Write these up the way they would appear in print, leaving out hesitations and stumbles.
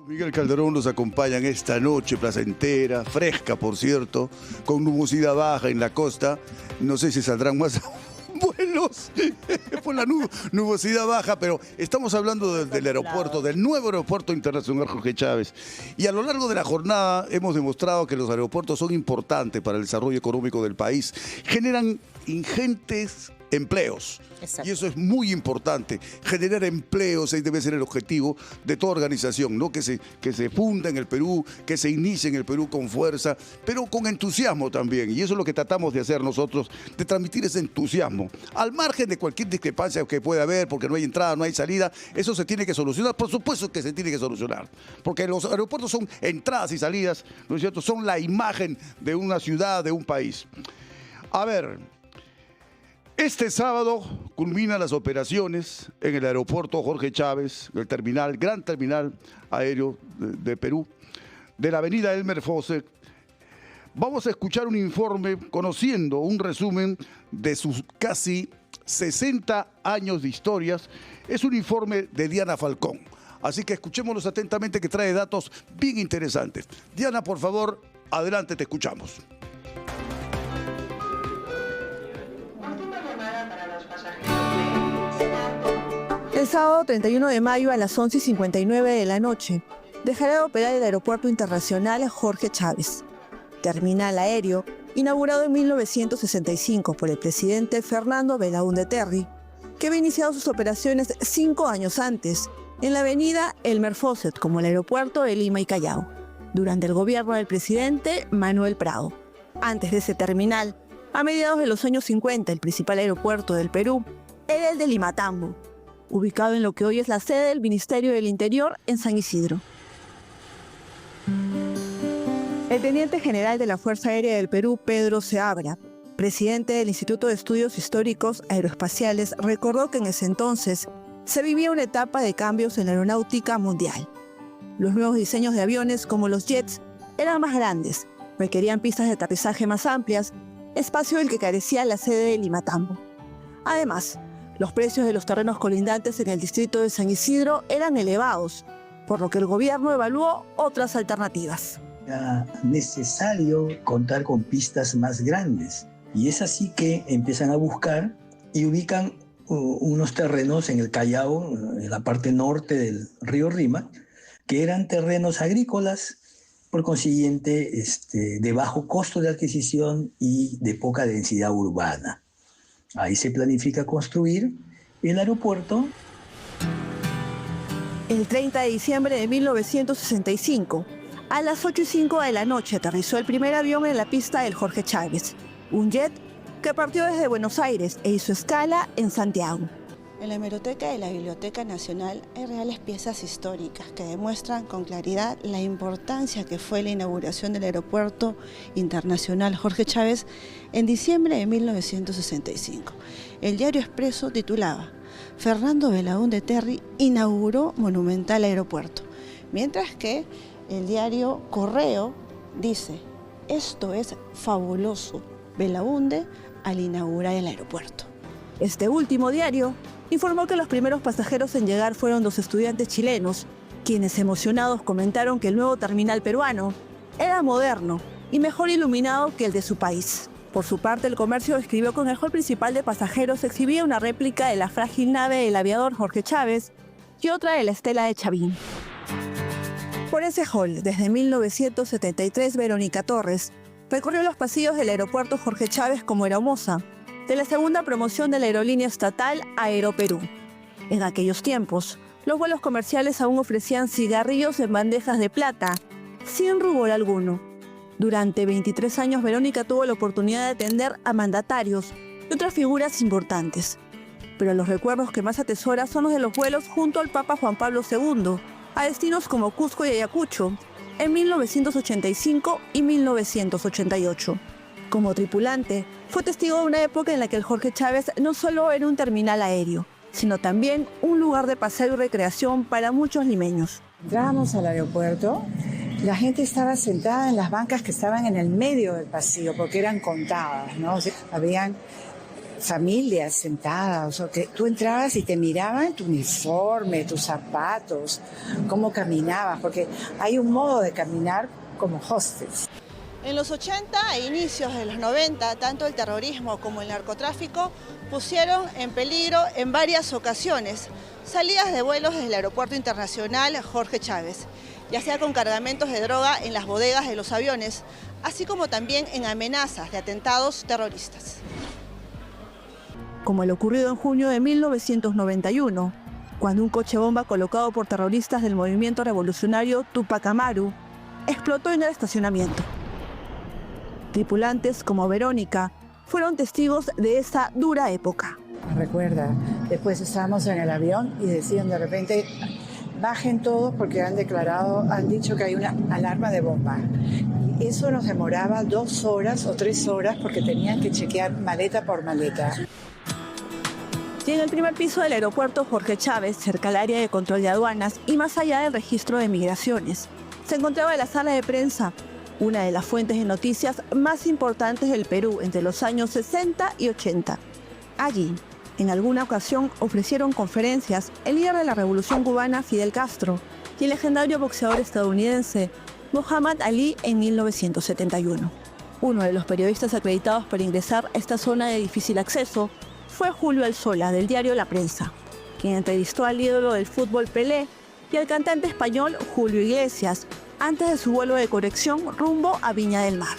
Miguel Calderón nos acompaña en esta noche placentera, fresca por cierto, con nubosidad baja en la costa. No sé si saldrán más vuelos por la nubosidad baja, pero estamos hablando del aeropuerto, del nuevo aeropuerto internacional Jorge Chávez. Y a lo largo de la jornada hemos demostrado que los aeropuertos son importantes para el desarrollo económico del país. Generan ingentes empleos. Exacto. Y eso es muy importante. Generar empleos debe ser el objetivo de toda organización, ¿no? Que se funda en el Perú, que se inicie en el Perú con fuerza, pero con entusiasmo también. Y eso es lo que tratamos de hacer nosotros, de transmitir ese entusiasmo. Al margen de cualquier discrepancia que pueda haber, porque no hay entrada, no hay salida, eso se tiene que solucionar. Por supuesto que se tiene que solucionar. Porque los aeropuertos son entradas y salidas, ¿no es cierto? Son la imagen de una ciudad, de un país. A ver, este sábado culminan las operaciones en el aeropuerto Jorge Chávez, el terminal, gran terminal aéreo de Perú, de la avenida Elmer Faucett. Vamos a escuchar un informe conociendo un resumen de sus casi 60 años de historias. Es un informe de Diana Falcón. Así que escuchémoslos atentamente, que trae datos bien interesantes. Diana, por favor, adelante, te escuchamos. El sábado 31 de mayo a las 11:59 de la noche dejará de operar el Aeropuerto Internacional Jorge Chávez, terminal aéreo inaugurado en 1965 por el presidente Fernando Belaúnde Terry, que había iniciado sus operaciones 5 años antes en la avenida Elmer Faucett como el aeropuerto de Lima y Callao, durante el gobierno del presidente Manuel Prado. Antes de ese terminal, a mediados de los años 50, el principal aeropuerto del Perú era el de Limatambo, ubicado en lo que hoy es la sede del Ministerio del Interior en San Isidro. El teniente general de la Fuerza Aérea del Perú, Pedro Seabra, presidente del Instituto de Estudios Históricos Aeroespaciales, recordó que en ese entonces se vivía una etapa de cambios en la aeronáutica mundial. Los nuevos diseños de aviones, como los jets, eran más grandes, requerían pistas de aterrizaje más amplias, espacio del que carecía la sede de Limatambo. Además, los precios de los terrenos colindantes en el distrito de San Isidro eran elevados, por lo que el gobierno evaluó otras alternativas. Era necesario contar con pistas más grandes, y es así que empiezan a buscar y ubican unos terrenos en el Callao, en la parte norte del río Rima, que eran terrenos agrícolas, por consiguiente de bajo costo de adquisición y de poca densidad urbana. Ahí se planifica construir el aeropuerto. El 30 de diciembre de 1965, a las 8:05 de la noche, aterrizó el primer avión en la pista del Jorge Chávez, un jet que partió desde Buenos Aires e hizo escala en Santiago. En la hemeroteca de la Biblioteca Nacional hay reales piezas históricas que demuestran con claridad la importancia que fue la inauguración del Aeropuerto Internacional Jorge Chávez en diciembre de 1965. El diario Expreso titulaba: Fernando Belaúnde Terry inauguró monumental aeropuerto, mientras que el diario Correo dice: esto es fabuloso, Belaúnde al inaugurar el aeropuerto. Este último diario informó que los primeros pasajeros en llegar fueron 2 estudiantes chilenos, quienes emocionados comentaron que el nuevo terminal peruano era moderno y mejor iluminado que el de su país. Por su parte, el Comercio escribió que en el hall principal de pasajeros exhibía una réplica de la frágil nave del aviador Jorge Chávez y otra de la estela de Chavín. Por ese hall, desde 1973, Verónica Torres recorrió los pasillos del aeropuerto Jorge Chávez como aeromoza de la segunda promoción de la aerolínea estatal Aeroperú. En aquellos tiempos, los vuelos comerciales aún ofrecían cigarrillos en bandejas de plata, sin rubor alguno. Durante 23 años, Verónica tuvo la oportunidad de atender a mandatarios y otras figuras importantes. Pero los recuerdos que más atesora son los de los vuelos junto al Papa Juan Pablo II, a destinos como Cusco y Ayacucho, en 1985 y 1988. Como tripulante, fue testigo de una época en la que el Jorge Chávez no solo era un terminal aéreo, sino también un lugar de paseo y recreación para muchos limeños. Entrábamos al aeropuerto, la gente estaba sentada en las bancas que estaban en el medio del pasillo, porque eran contadas, ¿no? O sea, habían familias sentadas, o sea, que tú entrabas y te miraban tu uniforme, tus zapatos, cómo caminabas, porque hay un modo de caminar como hostess. En los 80 e inicios de los 90, tanto el terrorismo como el narcotráfico pusieron en peligro en varias ocasiones salidas de vuelos desde el Aeropuerto Internacional Jorge Chávez, ya sea con cargamentos de droga en las bodegas de los aviones, así como también en amenazas de atentados terroristas. Como el ocurrido en junio de 1991, cuando un coche bomba colocado por terroristas del movimiento revolucionario Tupac Amaru explotó en el estacionamiento. Tripulantes como Verónica fueron testigos de esa dura época. Recuerda, después estábamos en el avión y decían de repente, bajen todos porque han dicho que hay una alarma de bomba. Y eso nos demoraba 2 horas o 3 horas porque tenían que chequear maleta por maleta. Y en el primer piso del aeropuerto Jorge Chávez, cerca al área de control de aduanas y más allá del registro de migraciones, se encontraba la sala de prensa, una de las fuentes de noticias más importantes del Perú entre los años 60 y 80. Allí, en alguna ocasión, ofrecieron conferencias el líder de la Revolución Cubana, Fidel Castro, y el legendario boxeador estadounidense, Muhammad Ali, en 1971. Uno de los periodistas acreditados para ingresar a esta zona de difícil acceso fue Julio Alzola, del diario La Prensa, quien entrevistó al ídolo del fútbol Pelé y al cantante español Julio Iglesias, antes de su vuelo de conexión rumbo a Viña del Mar.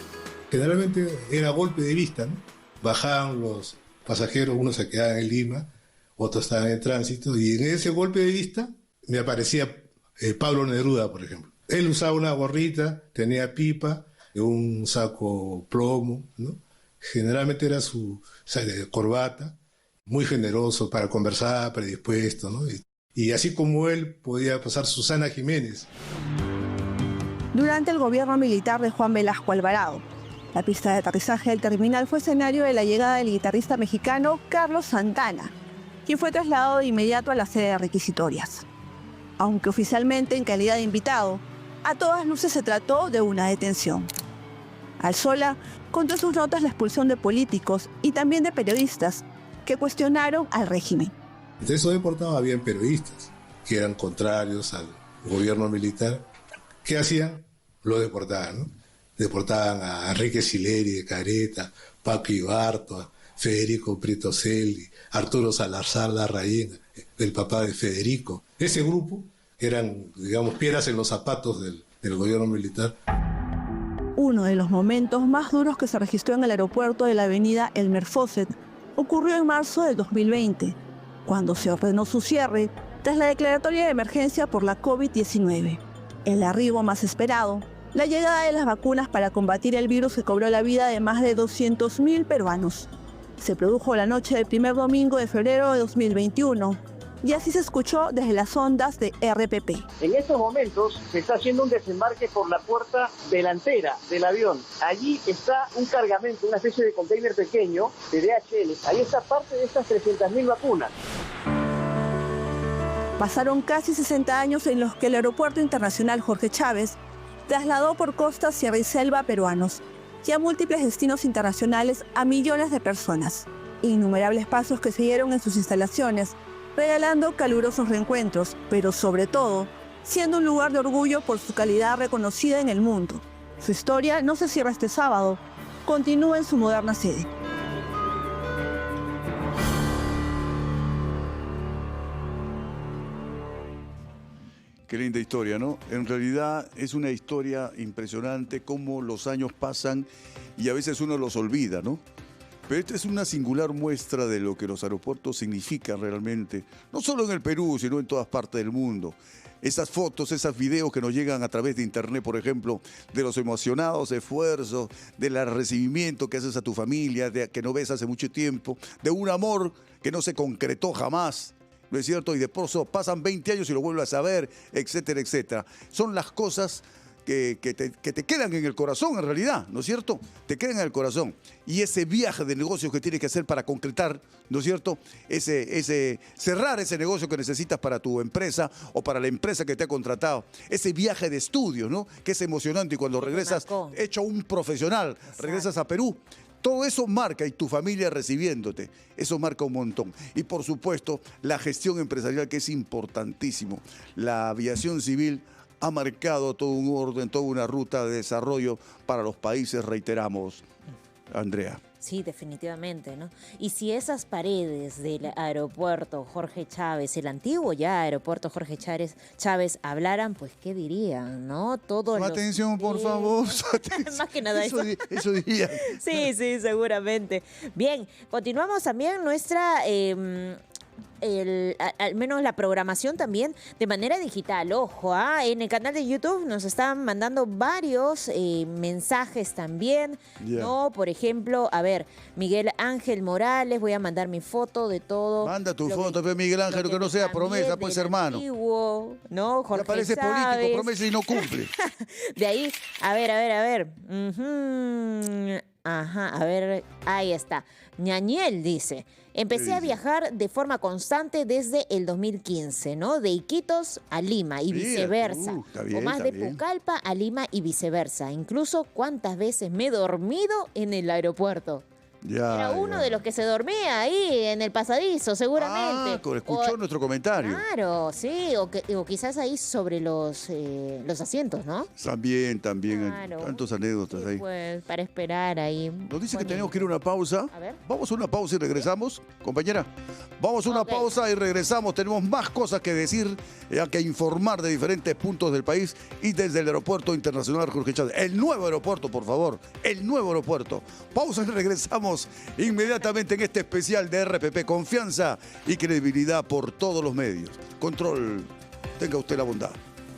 Generalmente era golpe de vista, ¿no? Bajaban los pasajeros, unos se quedaban en Lima, otros estaban en tránsito, y en ese golpe de vista me aparecía Pablo Neruda, por ejemplo. Él usaba una gorrita, tenía pipa, un saco plomo, ¿no? Generalmente era su corbata, muy generoso para conversar, predispuesto, ¿no? Y así como él podía pasar Susana Jiménez. Durante el gobierno militar de Juan Velasco Alvarado, la pista de aterrizaje del terminal fue escenario de la llegada del guitarrista mexicano Carlos Santana, quien fue trasladado de inmediato a la sede de requisitorias. Aunque oficialmente en calidad de invitado, a todas luces se trató de una detención. Alzola contó en sus notas la expulsión de políticos y también de periodistas que cuestionaron al régimen. Entre esos deportados habían periodistas que eran contrarios al gobierno militar. ¿Qué hacían? Lo deportaban, ¿no? Deportaban a Enrique Sileri de Careta, Paco Ibarto, Federico Pritoselli, Arturo Salazar Larraín, el papá de Federico. Ese grupo eran, digamos, piedras en los zapatos del gobierno militar. Uno de los momentos más duros que se registró en el aeropuerto de la avenida Elmer Faucett ocurrió en marzo del 2020, cuando se ordenó su cierre tras la declaratoria de emergencia por la COVID-19. El arribo más esperado, la llegada de las vacunas para combatir el virus que cobró la vida de más de 200.000 peruanos. Se produjo la noche del primer domingo de febrero de 2021, y así se escuchó desde las ondas de RPP. En estos momentos se está haciendo un desembarque por la puerta delantera del avión. Allí está un cargamento, una especie de container pequeño de DHL. Ahí está parte de estas 300.000 vacunas. Pasaron casi 60 años en los que el Aeropuerto Internacional Jorge Chávez trasladó por costa, sierra y selva a peruanos y a múltiples destinos internacionales a millones de personas. Innumerables pasos que se dieron en sus instalaciones, regalando calurosos reencuentros, pero sobre todo, siendo un lugar de orgullo por su calidad reconocida en el mundo. Su historia no se cierra este sábado, continúa en su moderna sede. Qué linda historia, ¿no? En realidad es una historia impresionante, cómo los años pasan y a veces uno los olvida, ¿no? Pero esta es una singular muestra de lo que los aeropuertos significan realmente, no solo en el Perú, sino en todas partes del mundo. Esas fotos, esos videos que nos llegan a través de internet, por ejemplo, de los emocionados esfuerzos, del recibimiento que haces a tu familia, que no ves hace mucho tiempo, de un amor que no se concretó jamás, ¿no es cierto? Y de pronto pasan 20 años y lo vuelves a ver, etcétera, etcétera. Son las cosas que te quedan en el corazón, en realidad, ¿no es cierto? Te quedan en el corazón. Y ese viaje de negocios que tienes que hacer para concretar, ¿no es cierto? Cerrar ese negocio que necesitas para tu empresa o para la empresa que te ha contratado. Ese viaje de estudios, ¿no? Que es emocionante y cuando regresas hecho un profesional, regresas a Perú. Todo eso marca, y tu familia recibiéndote, eso marca un montón. Y por supuesto, la gestión empresarial, que es importantísimo. La aviación civil ha marcado todo un orden, toda una ruta de desarrollo para los países, reiteramos, Andrea. Sí, definitivamente, ¿no? Y si esas paredes del aeropuerto Jorge Chávez, el antiguo ya aeropuerto Jorge Chávez, hablaran, pues, ¿qué dirían, no? Todos Su los... atención, por favor. Su atención. Más que nada eso. Eso diría. Sí, sí, seguramente. Bien, continuamos también nuestra... al menos la programación también de manera digital. Ojo, en el canal de YouTube nos están mandando varios mensajes también, ¿no? Por ejemplo, a ver, Miguel Ángel Morales, voy a mandar mi foto de todo. Manda tu foto, Miguel Ángel, que no sea promesa, pues, hermano. Antiguo, ¿no? Jorge ya parece Chávez. político, promesa y no cumple. De ahí, a ver. Ajá, a ver, ahí está. Ñañel dice, empecé a viajar de forma constante desde el 2015, ¿no? De Iquitos a Lima y viceversa. Está bien, o más está de bien. Pucallpa a Lima y viceversa. Incluso cuántas veces me he dormido en el aeropuerto. Era uno de los que se dormía ahí en el pasadizo, seguramente. Escuchó nuestro comentario. Claro, sí, o quizás ahí sobre los asientos, ¿no? También, Claro. tantos anécdotas ahí. Pues para esperar ahí. Nos dice que tenemos que ir a una pausa. A ver. Vamos a una pausa y regresamos, compañera. Vamos a una pausa y regresamos. Tenemos más cosas que decir, que informar de diferentes puntos del país y desde el Aeropuerto Internacional Jorge Chávez. El nuevo aeropuerto, por favor. El nuevo aeropuerto. Pausa y regresamos inmediatamente en este especial de RPP. Confianza y credibilidad por todos los medios. Control, tenga usted la bondad.